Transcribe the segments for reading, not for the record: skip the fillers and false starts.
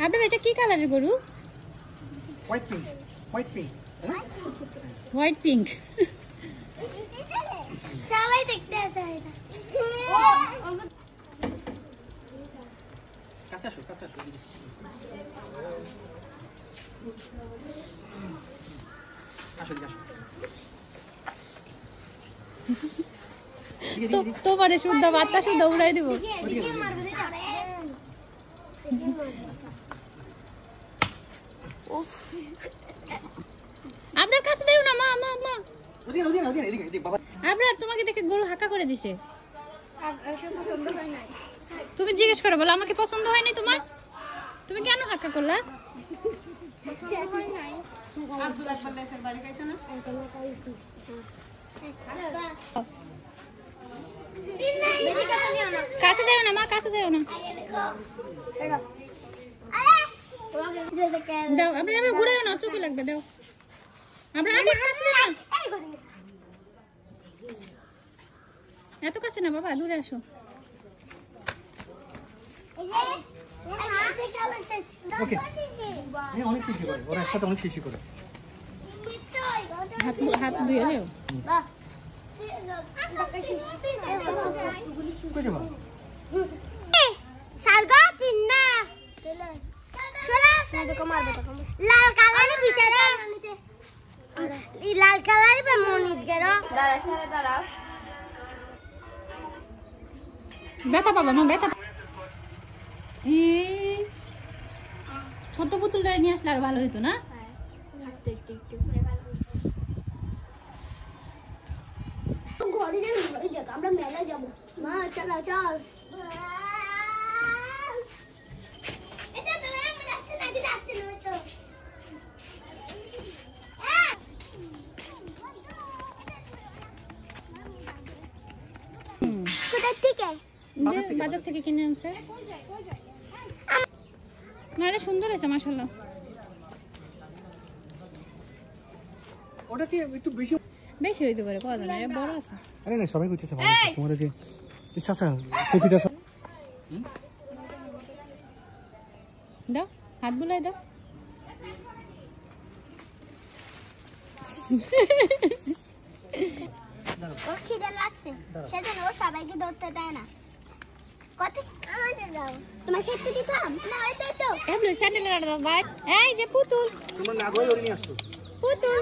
আপনার এটা কি কালারের গরু? White pink. White pink. সবাই দেখতে আসে এটা। কাছে আসো। তোমারে শুদ্ধ বাচ্চা শুদ্ধ উড়াই দিব। আপনার কাছে যাও না, মা। আপনার তোমাকে দেখে গরু হাঁকা করে দিছে। তুমি জিজ্ঞেস করো, বলো আমাকে পছন্দ হয়নি তোমার? তুমি কেন হাঁকা করলা? কাছে যাও না মা, কাছে যাও না। দাও, আপনি ঘুরে না, চোখে লাগবে। দাও, এত কাছে না বাবা, দূরে আসো। অনেক শিশি করে, ওরা একসাথে অনেক শিশি করে। হাত ধুয়ে দেও। লাল কালারের ভিতরে লাল কালারের মনির গেরো দাঁড়া ব্যথা পাবা মা, ব্যথা। ছোট পুতুল নিয়ে আসলে আর ভালো হইতো না? আমরা মেলা যাবো মা, চল। বাজার থেকে কিনে আনছে। না, এটা সুন্দর হয়েছে মাশাআল্লাহ। ওটা কি একটু বেশি হইতে পারে, কত জানা, বড় আছে। আরে না, সবাই কইতেছে ভালো আছে। তোমার যে চাচা সফিদা দাও, হাত বুলাই দাও। ওর খিদে লাগছে, সেজন্য ও সবাইকে ধরতে দেয় না। তোমার খেতে দিতাম না, তো এবলে স্যান্ডেল দাও ভাই। এই যে পুতুল, তোমরা না গই ওরে নিয়ে আসছো। পুতুল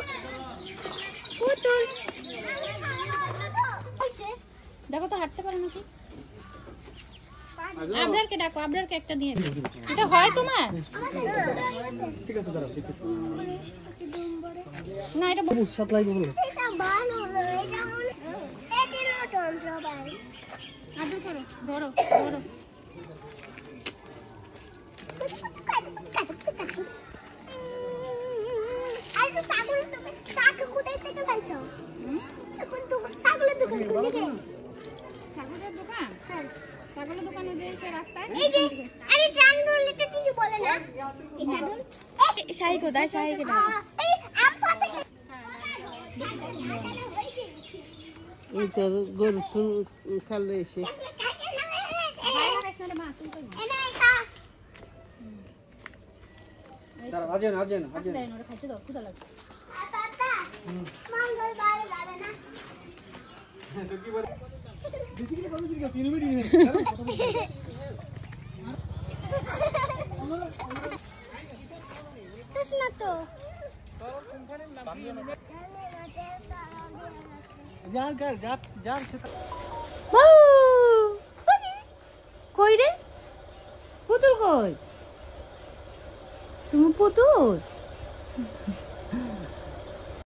দেখো তো হাঁটতে পারে নাকি? আবরারকে ডাকো, আবরারকে একটা দিয়ে। এটা হয় তোমার? ঠিক আছে, দাঁড়াও, ঠিক আছে। না, এটা বহুত সাত লাগবে বলো। এটা বানো না, এটা হলো এটিরও যন্ত্র ভাই। আদর করো, ধরো। আরে ছাগল, তুমি কাকে কোথায় থেকে পাইছো? এখন তো ছাগলের দোকান থেকে। ছাগলের দোকান? হ্যাঁ, ছাগলের দোকান ওই যে সে রাস্তায়। এই যে আরে জানগুলো লিখে কিছু বলে না এই ছাগল। শাহী কোথায়? শাহীকে দাও। এই আপা থেকে ওই তো গরু তো খালে এসে দাঁড়াও, আজেন। খাইতে দাও, ক্ষুধা লাগছে। মঙ্গলবার যাবে না। তো কি বলে? দেখি কি বলছিস কি সিনেমেটি নিয়ে? না তো যার কই রে পুতুল, কই তুমি পুতুল?